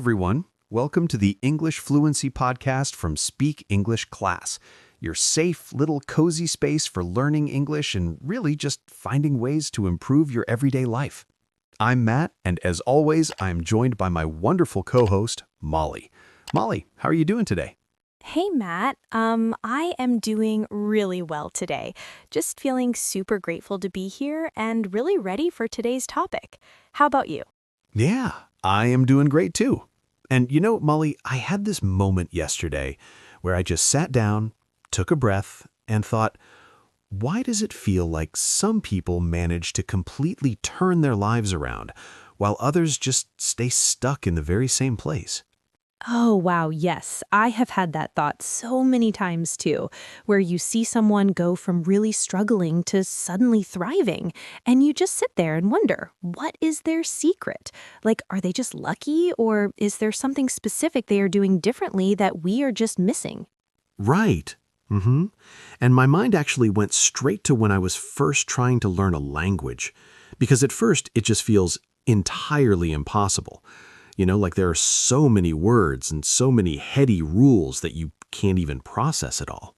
everyone. Welcome to the English Fluency Podcast from Speak English Class, your safe little cozy space for learning English and really just finding ways to improve your everyday life. I'm Matt, and as always, I'm joined by my wonderful co-host, Molly. Molly, how are you doing today? Hey, Matt. I am doing really well today. Just feeling super grateful to be here and really ready for today's topic. How about you? Yeah, I am doing great too. And you know, Molly, I had this moment yesterday where I just sat down, took a breath, and thought, why does it feel like some people manage to completely turn their lives around while others just stay stuck in the very same place? Oh, wow, yes. I have had that thought so many times too, where you see someone go from really struggling to suddenly thriving, and you just sit there and wonder, what is their secret? Like, are they just lucky, or is there something specific they are doing differently that we are just missing? Right. And my mind actually went straight to when I was first trying to learn a language, because at first it just feels entirely impossible. You know, like there are so many words and so many heady rules that you can't even process it all.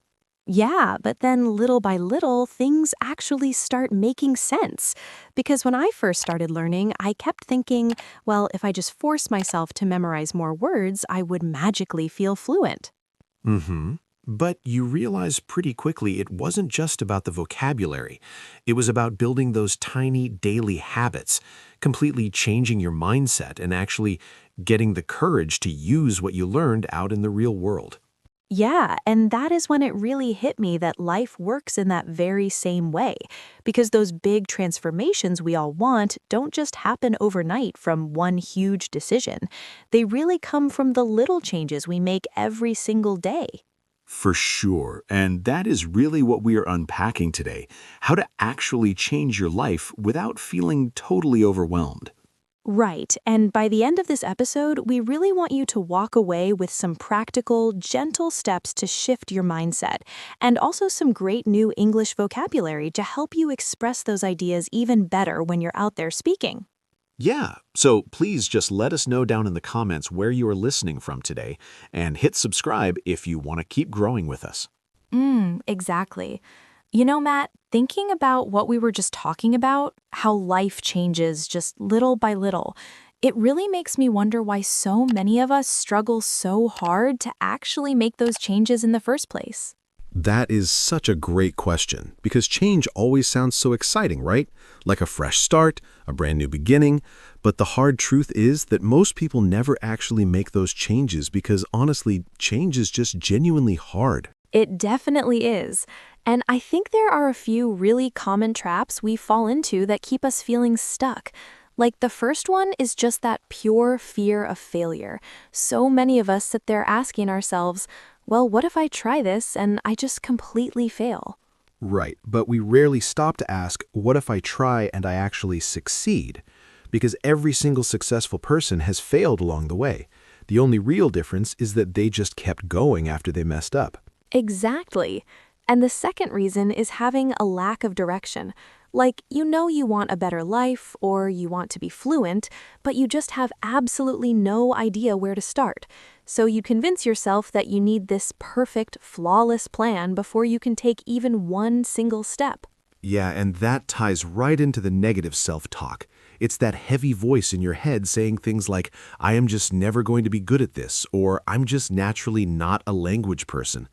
Yeah, but then little by little, things actually start making sense. Because when I first started learning, I kept thinking, well, if I just force myself to memorize more words, I would magically feel fluent. But you realize pretty quickly it wasn't just about the vocabulary. It was about building those tiny daily habits, completely changing your mindset and actually getting the courage to use what you learned out in the real world. Yeah, and that is when it really hit me that life works in that very same way. Because those big transformations we all want don't just happen overnight from one huge decision. They really come from the little changes we make every single day. For sure. And that is really what we are unpacking today, how to actually change your life without feeling totally overwhelmed. Right, and by the end of this episode, we really want you to walk away with some practical, gentle steps to shift your mindset, and also some great new English vocabulary to help you express those ideas even better when you're out there speaking. Yeah, so please just let us know down in the comments where you are listening from today and hit subscribe if you want to keep growing with us. Exactly. You know, Matt, thinking about what we were just talking about, how life changes just little by little, it really makes me wonder why so many of us struggle so hard to actually make those changes in the first place. That is such a great question because change always sounds so exciting, right? Like a fresh start, a brand new beginning. But the hard truth is that most people never actually make those changes because honestly, change is just genuinely hard. It definitely is. And I think there are a few really common traps we fall into that keep us feeling stuck. Like the first one is just that pure fear of failure. So many of us sit there asking ourselves, well, what if I try this and I just completely fail? Right, but we rarely stop to ask, what if I try and I actually succeed? Because every single successful person has failed along the way. The only real difference is that they just kept going after they messed up. Exactly. And the second reason is having a lack of direction. Like, you know you want a better life or you want to be fluent, but you just have absolutely no idea where to start. So you convince yourself that you need this perfect, flawless plan before you can take even one single step. Yeah, and that ties right into the negative self-talk. It's that heavy voice in your head saying things like, I am just never going to be good at this, or I'm just naturally not a language person.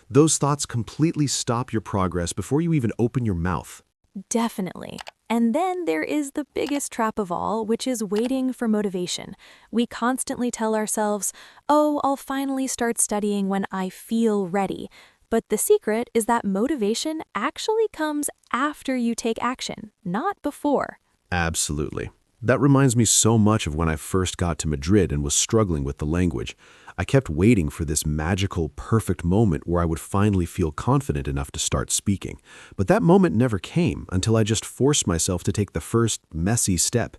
Those thoughts completely stop your progress before you even open your mouth. Definitely. And then there is the biggest trap of all, which is waiting for motivation. We constantly tell ourselves, oh, I'll finally start studying when I feel ready. But the secret is that motivation actually comes after you take action, not before. Absolutely. That reminds me so much of when I first got to Madrid and was struggling with the language. I kept waiting for this magical, perfect moment where I would finally feel confident enough to start speaking. But that moment never came until I just forced myself to take the first messy step.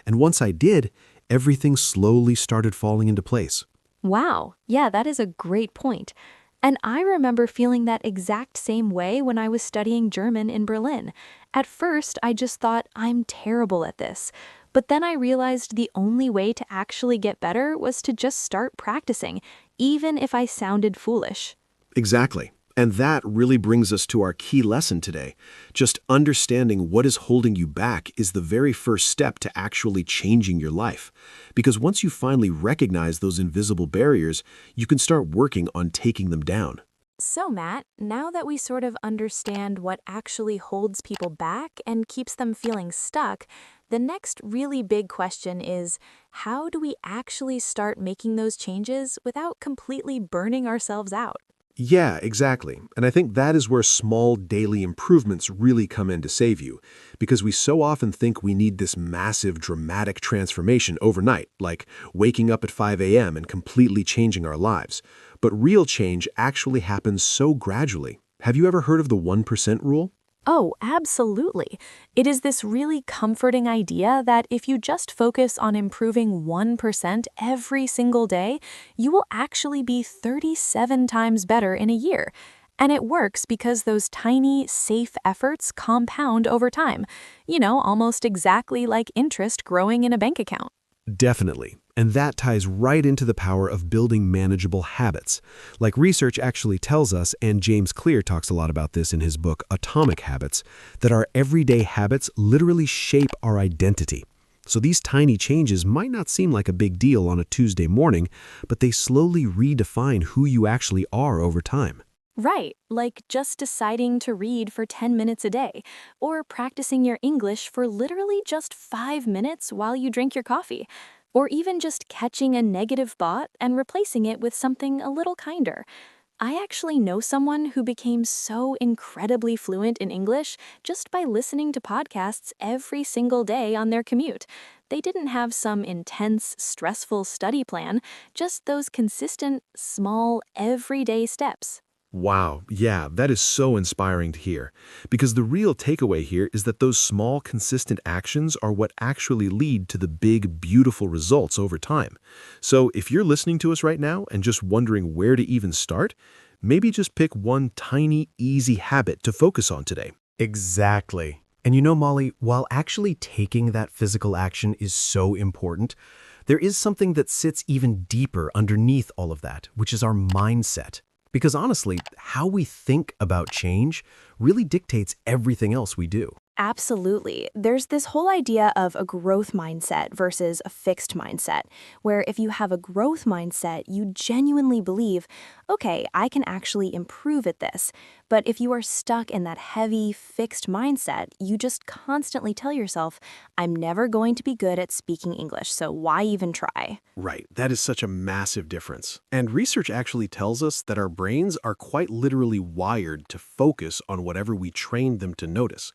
And once I did, everything slowly started falling into place. Wow, yeah, that is a great point. And I remember feeling that exact same way when I was studying German in Berlin. At first, I just thought, I'm terrible at this. But then I realized the only way to actually get better was to just start practicing, even if I sounded foolish. Exactly. And that really brings us to our key lesson today. Just understanding what is holding you back is the very first step to actually changing your life. Because once you finally recognize those invisible barriers, you can start working on taking them down. So, Matt, now that we sort of understand what actually holds people back and keeps them feeling stuck, the next really big question is, how do we actually start making those changes without completely burning ourselves out? Yeah, exactly. And I think that is where small daily improvements really come in to save you. Because we so often think we need this massive, dramatic transformation overnight, like waking up at 5 a.m. and completely changing our lives. But real change actually happens so gradually. Have you ever heard of the 1% rule? Oh, absolutely. It is this really comforting idea that if you just focus on improving 1% every single day, you will actually be 37 times better in a year. And it works because those tiny, safe efforts compound over time. Almost exactly like interest growing in a bank account. Definitely. And that ties right into the power of building manageable habits. Like research actually tells us, and James Clear talks a lot about this in his book Atomic Habits, that our everyday habits literally shape our identity. So these tiny changes might not seem like a big deal on a Tuesday morning, but they slowly redefine who you actually are over time. Right, like just deciding to read for 10 minutes a day, or practicing your English for literally just 5 minutes while you drink your coffee, or even just catching a negative thought and replacing it with something a little kinder. I actually know someone who became so incredibly fluent in English just by listening to podcasts every single day on their commute. They didn't have some intense, stressful study plan, just those consistent, small, everyday steps. Wow, yeah, that is so inspiring to hear. Because the real takeaway here is that those small, consistent actions are what actually lead to the big, beautiful results over time. So if you're listening to us right now and just wondering where to even start, maybe just pick one tiny, easy habit to focus on today. Exactly. And you know, Molly, while actually taking that physical action is so important, there is something that sits even deeper underneath all of that, which is our mindset. Because honestly, how we think about change really dictates everything else we do. Absolutely. There's this whole idea of a growth mindset versus a fixed mindset, where if you have a growth mindset, you genuinely believe, okay, I can actually improve at this. But if you are stuck in that heavy, fixed mindset, you just constantly tell yourself, I'm never going to be good at speaking English, so why even try? Right, that is such a massive difference. And research actually tells us that our brains are quite literally wired to focus on whatever we train them to notice.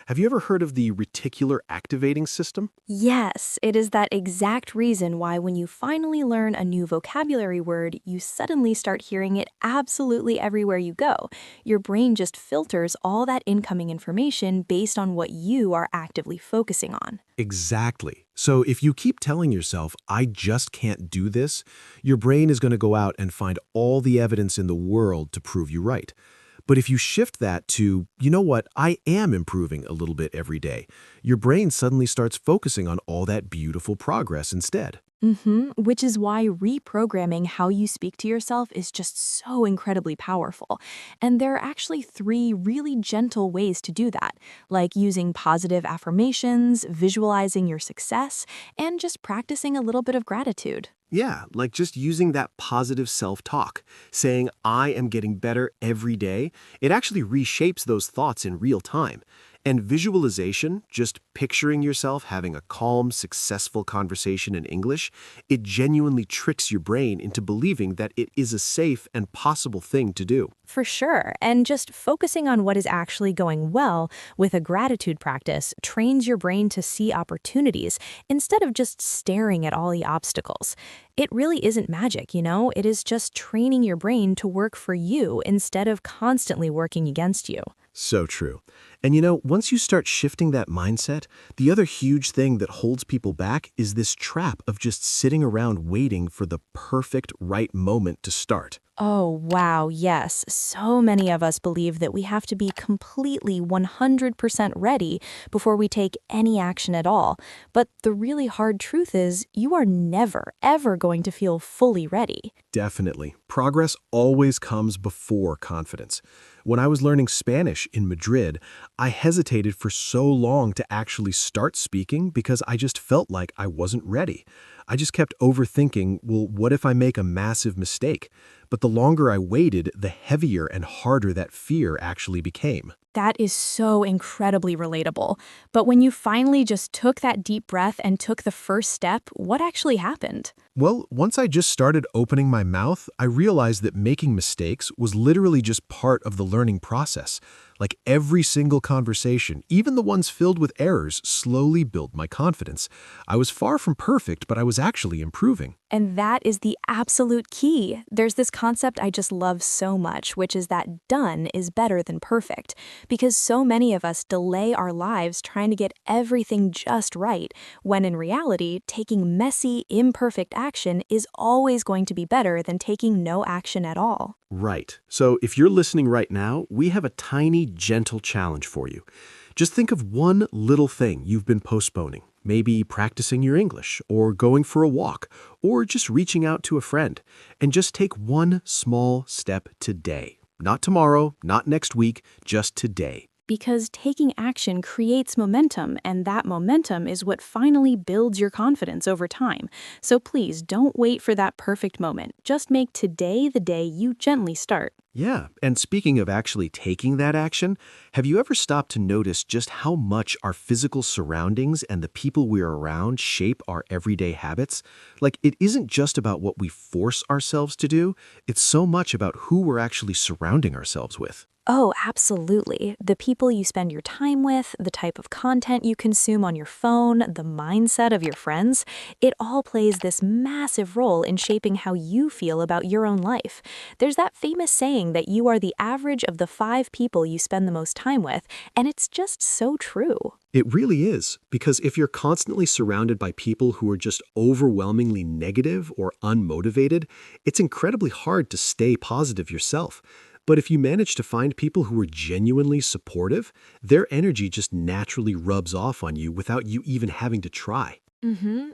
Have you ever heard of the reticular activating system? Yes, it is that exact reason why when you finally learn a new vocabulary word, you suddenly start hearing it absolutely everywhere you go. Your brain just filters all that incoming information based on what you are actively focusing on. Exactly. So if you keep telling yourself, I just can't do this, your brain is going to go out and find all the evidence in the world to prove you right. But if you shift that to, you know what, I am improving a little bit every day, your brain suddenly starts focusing on all that beautiful progress instead. Which is why reprogramming how you speak to yourself is just so incredibly powerful. And there are actually three really gentle ways to do that, like using positive affirmations, visualizing your success, and just practicing a little bit of gratitude. Yeah, like just using that positive self-talk, saying, I am getting better every day, it actually reshapes those thoughts in real time. And visualization, just picturing yourself having a calm, successful conversation in English, it genuinely tricks your brain into believing that it is a safe and possible thing to do. For sure. And just focusing on what is actually going well with a gratitude practice trains your brain to see opportunities instead of just staring at all the obstacles. It really isn't magic, It is just training your brain to work for you instead of constantly working against you. So true. And once you start shifting that mindset, the other huge thing that holds people back is this trap of just sitting around waiting for the perfect right moment to start. Oh, wow, yes. So many of us believe that we have to be completely 100% ready before we take any action at all. But the really hard truth is, you are never, ever going to feel fully ready. Definitely. Progress always comes before confidence. When I was learning Spanish in Madrid, I hesitated for so long to actually start speaking because I just felt like I wasn't ready. I just kept overthinking, well, what if I make a massive mistake? But the longer I waited, the heavier and harder that fear actually became. That is so incredibly relatable. But when you finally just took that deep breath and took the first step, what actually happened? Well, once I just started opening my mouth, I realized that making mistakes was literally just part of the learning process. Like every single conversation, even the ones filled with errors, slowly built my confidence. I was far from perfect, but I was actually improving. And that is the absolute key. There's this concept I just love so much, which is that done is better than perfect. Because so many of us delay our lives trying to get everything just right, when in reality, taking messy, imperfect action is always going to be better than taking no action at all. Right. So if you're listening right now, we have a tiny, gentle challenge for you. Just think of one little thing you've been postponing. Maybe practicing your English, or going for a walk, or just reaching out to a friend. And just take one small step today. Not tomorrow, not next week, just today. Because taking action creates momentum, and that momentum is what finally builds your confidence over time. So please don't wait for that perfect moment. Just make today the day you gently start. Yeah, and speaking of actually taking that action, have you ever stopped to notice just how much our physical surroundings and the people we're around shape our everyday habits? Like, it isn't just about what we force ourselves to do, it's so much about who we're actually surrounding ourselves with. Oh, absolutely. The people you spend your time with, the type of content you consume on your phone, the mindset of your friends, it all plays this massive role in shaping how you feel about your own life. There's that famous saying that you are the average of the 5 people you spend the most time with, and it's just so true. It really is, because if you're constantly surrounded by people who are just overwhelmingly negative or unmotivated, it's incredibly hard to stay positive yourself. But if you manage to find people who are genuinely supportive, their energy just naturally rubs off on you without you even having to try.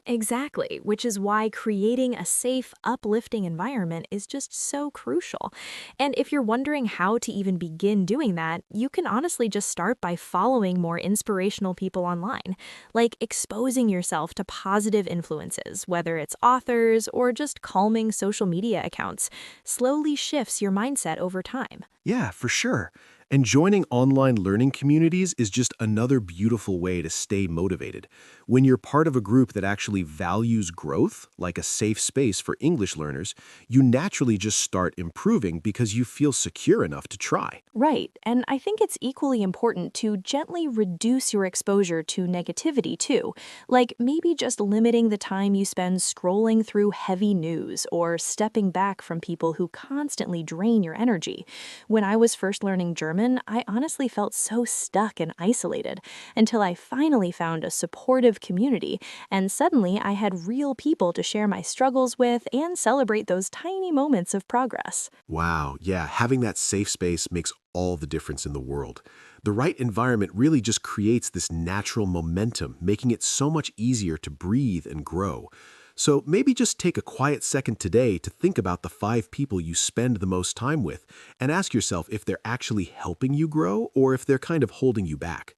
Exactly, which is why creating a safe, uplifting environment is just so crucial. And if you're wondering how to even begin doing that, you can honestly just start by following more inspirational people online, like exposing yourself to positive influences, whether it's authors or just calming social media accounts, slowly shifts your mindset over time. Yeah, for sure. And joining online learning communities is just another beautiful way to stay motivated. When you're part of a group that actually values growth, like a safe space for English learners, you naturally just start improving because you feel secure enough to try. Right, and I think it's equally important to gently reduce your exposure to negativity too, like maybe just limiting the time you spend scrolling through heavy news or stepping back from people who constantly drain your energy. When I was first learning German, I honestly felt so stuck and isolated until I finally found a supportive community, and suddenly I had real people to share my struggles with and celebrate those tiny moments of progress. Wow, yeah, having that safe space makes all the difference in the world. The right environment really just creates this natural momentum, making it so much easier to breathe and grow. So maybe just take a quiet second today to think about the 5 people you spend the most time with and ask yourself if they're actually helping you grow or if they're kind of holding you back.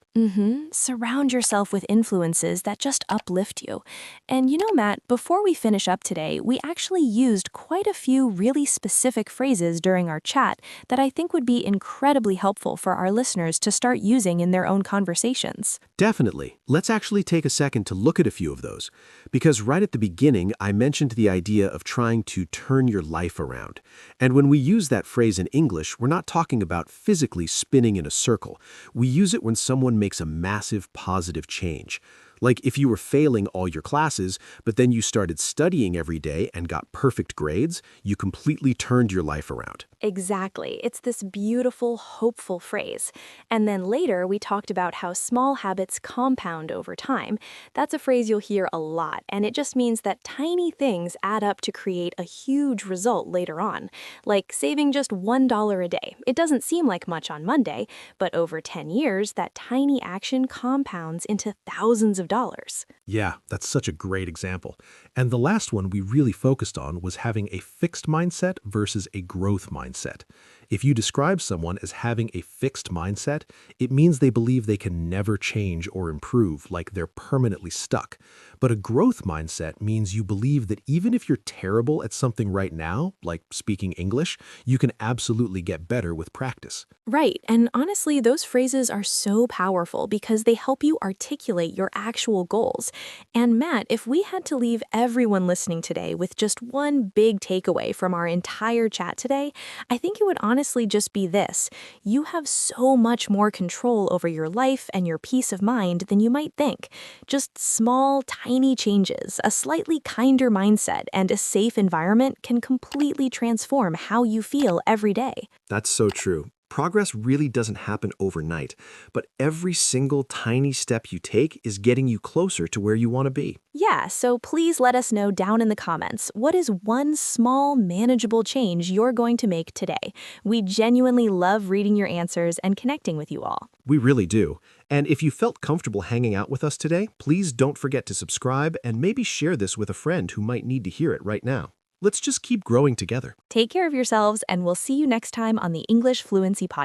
Surround yourself with influences that just uplift you. And you know, Matt, before we finish up today, we actually used quite a few really specific phrases during our chat that I think would be incredibly helpful for our listeners to start using in their own conversations. Definitely. Let's actually take a second to look at a few of those. Because right at the beginning, I mentioned the idea of trying to turn your life around. And when we use that phrase in English, we're not talking about physically spinning in a circle. We use it when someone makes a massive positive change. Like if you were failing all your classes, but then you started studying every day and got perfect grades, you completely turned your life around. Exactly. It's this beautiful, hopeful phrase. And then later, we talked about how small habits compound over time. That's a phrase you'll hear a lot, and it just means that tiny things add up to create a huge result later on. Like saving just $1 a day. It doesn't seem like much on Monday, but over 10 years, that tiny action compounds into thousands of dollars. Yeah, that's such a great example. And the last one we really focused on was having a fixed mindset versus a growth mindset. If you describe someone as having a fixed mindset, it means they believe they can never change or improve, like they're permanently stuck. But a growth mindset means you believe that even if you're terrible at something right now, like speaking English, you can absolutely get better with practice. Right, and honestly, those phrases are so powerful because they help you articulate your actual goals. And Matt, if we had to leave everyone listening today with just one big takeaway from our entire chat today, I think it would honestly just be this. You have so much more control over your life and your peace of mind than you might think. Just small, tiny changes, a slightly kinder mindset, and a safe environment can completely transform how you feel every day. That's so true. Progress really doesn't happen overnight, but every single tiny step you take is getting you closer to where you want to be. Yeah, so please let us know down in the comments, what is one small, manageable change you're going to make today? We genuinely love reading your answers and connecting with you all. We really do. And if you felt comfortable hanging out with us today, please don't forget to subscribe and maybe share this with a friend who might need to hear it right now. Let's just keep growing together. Take care of yourselves, and we'll see you next time on the English Fluency Podcast.